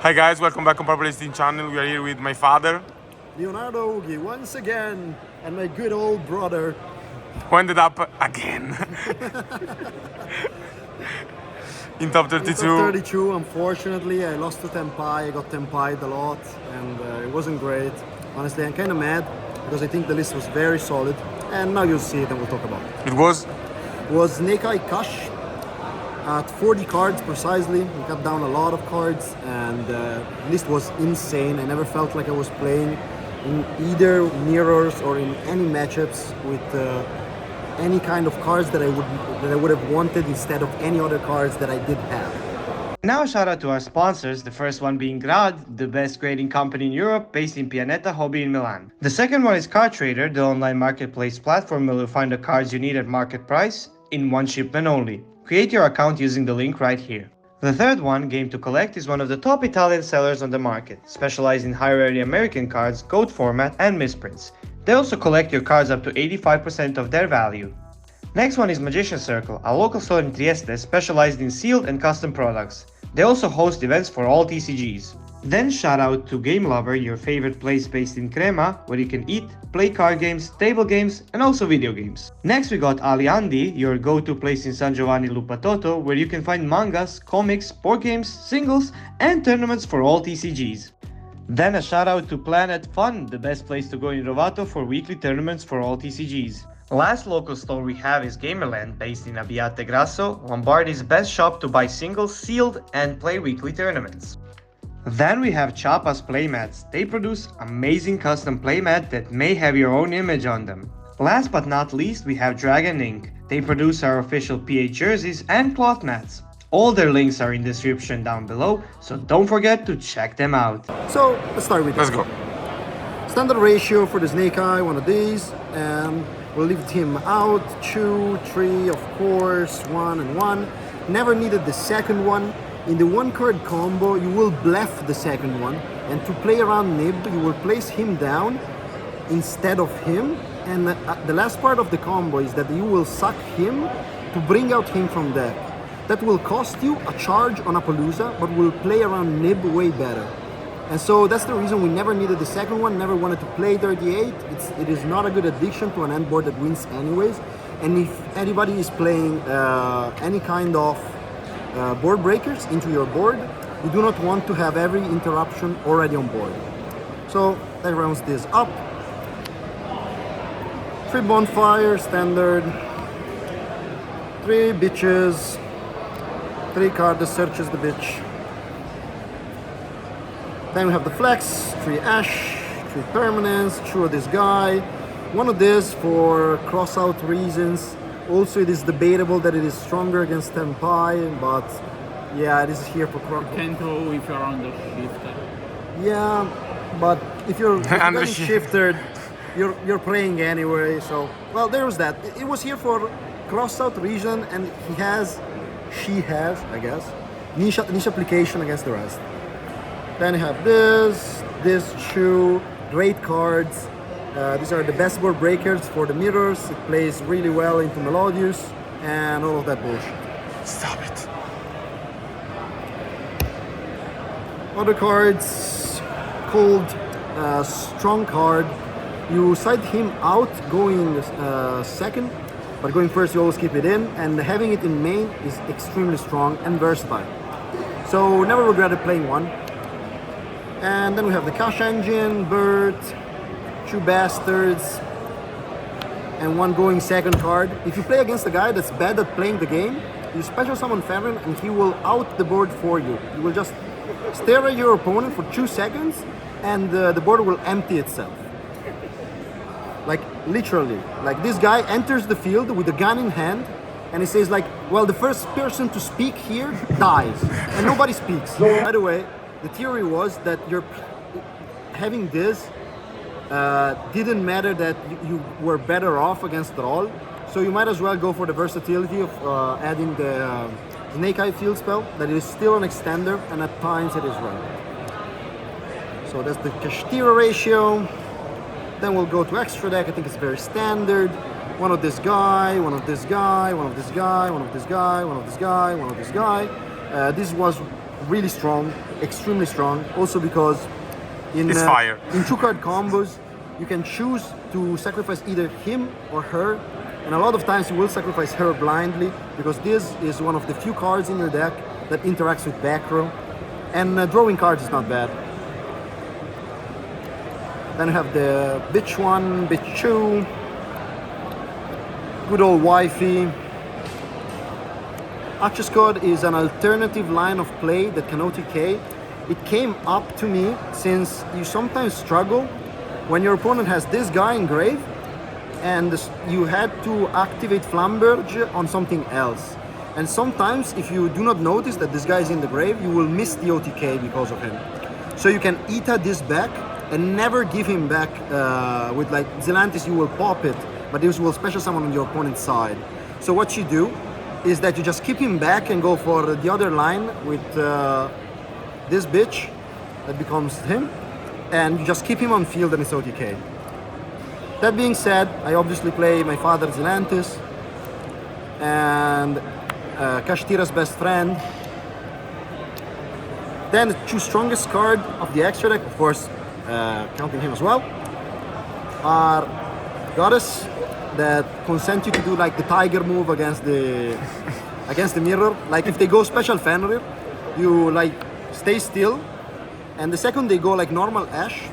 Hi guys, welcome back on PlayStation channel. We are here with my father, Leonardo Ughi, once again, and my good old brother. who ended up again in top 32. In top 32, unfortunately, I lost to Tenpai. I got Tenpai'd a lot, and it wasn't great. Honestly, I'm kind of mad because I think the list was very solid. And now you'll see it and we'll talk about it. It was? It was Nekai Kash at 40 cards precisely. We cut down a lot of cards, and the list was insane. I never felt like I was playing in either mirrors or in any matchups with any kind of cards that I would have wanted instead of any other cards that I did have. Now a shout out to our sponsors, the first one being Grad, the best grading company in Europe based in pianetahobby in Milan. The second one is CARDTRADER, the online marketplace platform where you'll find the cards you need at market price in one shipment only. Create your account using the link right here. The third one, Game to Collect, is one of the top Italian sellers on the market, specialized in high-rarity American cards, gold format, and misprints. They also collect your cards up to 85% of their value. Next one is Magician Circle, a local store in Trieste specialized in sealed and custom products. They also host events for all TCGs. Then shout out to GameLover, your favorite place based in Crema, where you can eat, play card games, table games, and also video games. Next we got ALIANDY, your go-to place in San Giovanni Lupatotto, where you can find mangas, comics, board games, singles, and tournaments for all TCGs. Then a shout out to Planet Fun, the best place to go in Rovato for weekly tournaments for all TCGs. Last local store we have is Gamerland, based in ABBIATEGRASso, Lombardy's best shop to buy singles, sealed, and play weekly tournaments. Then we have CHAPA'S Playmats. They produce amazing custom playmat that may have your own image on them. Last but not least, we have Dragon Ink. They produce our official PA jerseys and cloth mats. All their links are in the description down below, so don't forget to check them out. So let's start with Let's go. Standard ratio for the Snake Eye, one of these, and we'll leave him out. 2, 3, of course, 1 and 1. Never needed the second one. In the one card combo, you will bluff the second one, and to play around Nib, you will place him down instead of him, and the last part of the combo is that you will suck him to bring out him from deck. That will cost you a charge on Appaloosa, but will play around Nib way better. And so that's the reason we never needed the second one, never wanted to play 38. It is not a good addition to an end board that wins anyways, and if anybody is playing any kind of board breakers into your board, you do not want to have every interruption already on board. So that rounds this up. 3 bonfire, standard. 3 bitches. 3 card that searches the bitch. Then we have the flex, 3 ash, 3 permanents, 2 of this guy. 1 of this for cross out reasons. Also, it is debatable that it is stronger against Tenpai, but yeah, it is here for cross. Can't go if you're on the shifter. Yeah, but if you're getting shifted, you're playing anyway. So well, there was that. It was here for cross out reason, and she has, I guess, niche application against the rest. Then you have this 2 great cards. These are the best board breakers for the mirrors. It plays really well into Melodius and all of that bullshit. Stop it. Other cards, cold, strong card. You side him out going second, but going first you always keep it in, and having it in main is extremely strong and versatile. So never regretted playing one. And then we have the Cash Engine, Bird, 2 bastards, and 1 going second card. If you play against a guy that's bad at playing the game, you special summon Farron and he will out the board for you. You will just stare at your opponent for 2 seconds and the board will empty itself. Like literally, like this guy enters the field with a gun in hand and he says like, well, the first person to speak here dies, and nobody speaks. By the way, the theory was that you're having this didn't matter, that you were better off against all, so you might as well go for the versatility of adding the Snake Eye field spell, that is still an extender and at times it is relevant. So that's the Kashtira ratio. Then we'll go to extra deck. I think it's very standard. 1 of this guy, 1 of this guy, 1 of this guy, 1 of this guy, 1 of this guy, 1 of this guy. This was really strong, extremely strong. Also because It's fire. in 2-card combos, you can choose to sacrifice either him or her, and a lot of times you will sacrifice her blindly because this is one of the few cards in your deck that interacts with back row, and drawing cards is not bad. Then you have the bitch 1, bitch 2, good old wifey. Access code is an alternative line of play that can OTK. It came up to me since you sometimes struggle when your opponent has this guy in grave and you had to activate Flamberge on something else. And sometimes if you do not notice that this guy is in the grave, you will miss the OTK because of him. So you can ETA this back and never give him back with like Zelantis, you will pop it, but this will special summon on your opponent's side. So what you do is that you just keep him back and go for the other line with this bitch that becomes him, and you just keep him on field and it's OTK. That being said, I obviously play my father Zelantis and Kashtira's best friend. Then the two strongest card of the extra deck, of course, counting him as well, are Goddess, that consent you to do like the tiger move against the mirror. Like if they go special Fenrir, you like stay still, and the second they go like normal Ash,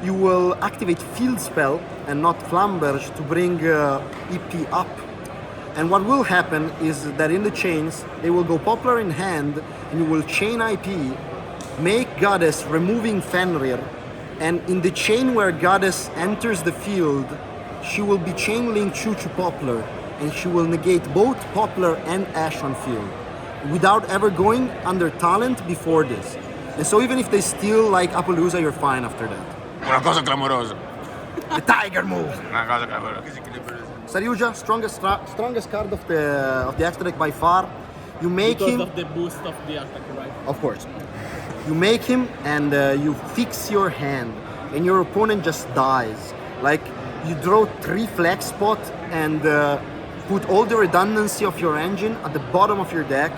you will activate Field Spell and not Flamberge to bring EP up. And what will happen is that in the chains, they will go Poplar in hand, and you will chain IP, make Goddess removing Fenrir, and in the chain where Goddess enters the field, she will be chain linked to Poplar, and she will negate both Poplar and Ash on field without ever going under talent before this. And so even if they steal like Appaloosa, you're fine after that. Una cosa clamorosa. The tiger move! Una cosa clamorosa. Saryuja, strongest card of the extra deck by far. You make Because him, of the boost of the attack, right? of course. You make him and you fix your hand, and your opponent just dies. Like you draw 3 flex spot and put all the redundancy of your engine at the bottom of your deck.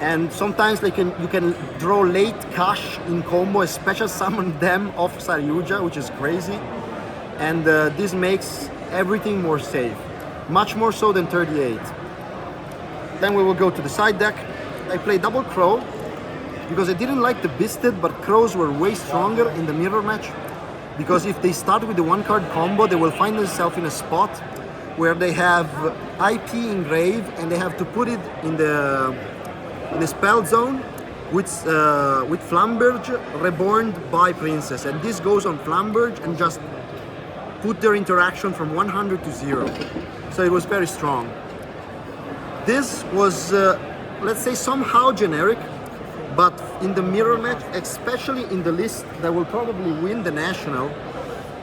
And sometimes you can draw late cash in combo, special summon them off Saryuja, which is crazy. And this makes everything more safe, much more so than 38. Then we will go to the side deck. I play double Crow because I didn't like the Bisted, but Crows were way stronger in the mirror match. Because if they start with the 1-card combo, they will find themselves in a spot where they have IP engrave and they have to put it in the spell zone with Flamberge reborn by Princess, and this goes on Flamberge and just put their interaction from 100 to 0. So it was very strong. This was, let's say, somehow generic, but in the mirror match, especially in the list that will probably win the national,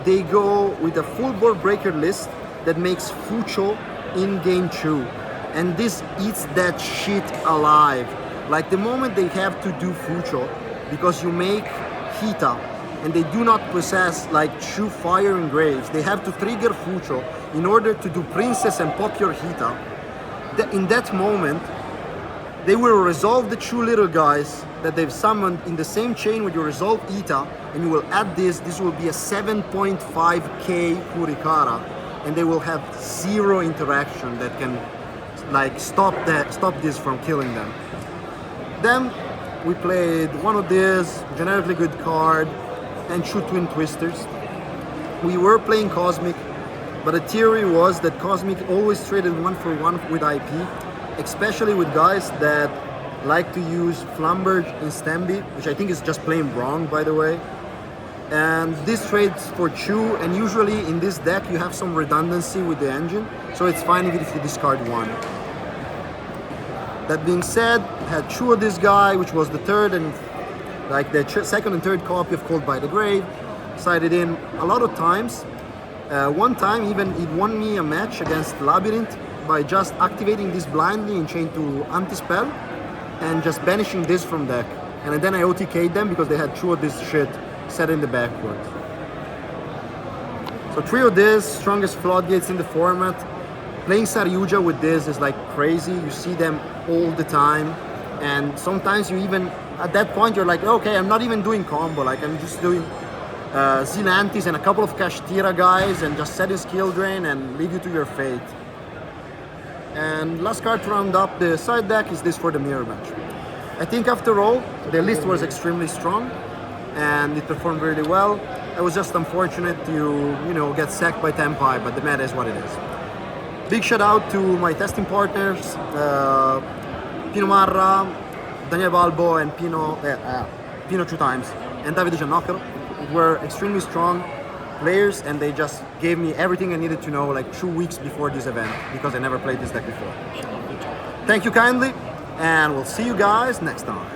they go with a full board breaker list that makes Fucho in game 2. And this eats that shit alive. Like the moment they have to do Fucho, because you make Hita, and they do not possess like true fire engraves, they have to trigger Fucho in order to do Princess and pop your Hita. In that moment, they will resolve the 2 little guys that they've summoned in the same chain with your resolve Ita, and you will add this will be a 7.5k Kurikara, and they will have 0 interaction that can like stop this from killing them. Then we played one of these, generically good card, and 2 Twin Twisters. We were playing Cosmic, but the theory was that Cosmic always traded 1-for-1 with IP, especially with guys that like to use Flamberge in Stamby, which I think is just plain wrong, by the way. And this trades for 2, and usually in this deck you have some redundancy with the engine, so it's fine even if you discard 1. That being said, I had 2 of this guy, which was the third and like the second and third copy of Cold by the Grave. Sided in a lot of times. One time even it won me a match against Labyrinth by just activating this blindly in chain to anti-spell and just banishing this from deck. And then I OTK'd them because they had 2 of this shit set in the backward. So 3 of this, strongest floodgates in the format. Playing Saryuja with this is like crazy. You see them all the time. And sometimes you even, at that point, you're like, okay, I'm not even doing combo, like I'm just doing Zilantis and a couple of Kashtira guys and just setting skill drain and leave you to your fate. And last card to round up the side deck is this for the mirror match. I think after all, the list was extremely strong and it performed really well. I was just unfortunate to, you know, get sacked by Tempai, but the meta is what it is. Big shout out to my testing partners, Pino Marra, Daniel Balbo, and Pino 2 times, and Davide Giannocchero. Were extremely strong players, and they just gave me everything I needed to know like 2 weeks before this event, because I never played this deck before. Thank you kindly, and we'll see you guys next time.